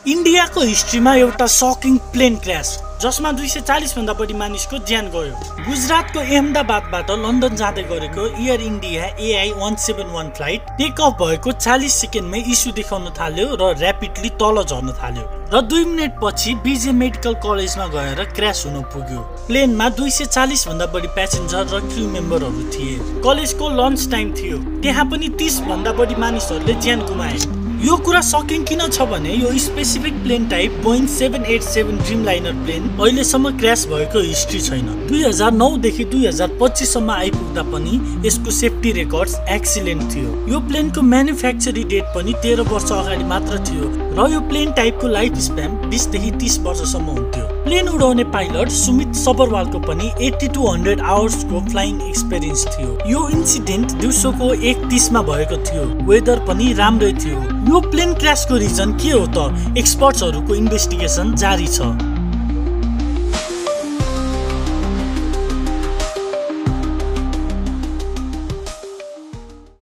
इन्डियाको हिस्ट्रीमा एउटा सकिङ प्लेन क्र्यास जसमा 240 भन्दा बढी मानिसको ज्यान गयो। गुजरातको अहमदाबादबाट लन्डन जाँदै गरेको Air India AI-171 flight take off भएको 40 सेकेन्डमै इस्यु देखाउन थाल्यो र र्यापिडली तल झर्न थाल्यो र 2 मिनेट पछि बीजे मेडिकल कलेजमा गएर क्र्यास हुन पुग्यो। प्लेनमा 240 भन्दा बढी प्यासेन्जर र क्रू मेम्बरहरू थिए। कलेजको लन्च टाइम थियो, त्यहाँ पनि 30 भन्दा बढी मानिसहरूले ज्यान गुमाए। यो कुरा सकिङ किन छ भने यो specific plane type Boeing 787 Dreamliner plane अहिलेसम्म क्र्यास भएको हिस्ट्री छैन। 2009 देखि 2025 सम्म आइपुग्दा पनि यसको सेफ्टी रेकर्ड्स एक्सिलेन्ट थियो। यो प्लेनको म्यानुफ्याक्चरी डेट पनि 13 वर्ष अगाडि मात्र थियो र यो प्लेन टाइपको लाइफ स्प्यान 20 देखि 30 वर्षसम्म हुन्थ्यो। प्लेन उडाउने पाइलट सुमित सबरवालको पनि 8200 आवर्सको फ्लाइङ एक्सपिरियन्स थियो। यो इन्सिडेन्ट दिउँसोको 1:30 मा भएको थियो। वेदर पनि राम्रै थियो। यो प्लेन क्र्यासको रिजन के हो त? एक्सपर्ट्सहरूको इन्भेस्टिगेसन जारी छ।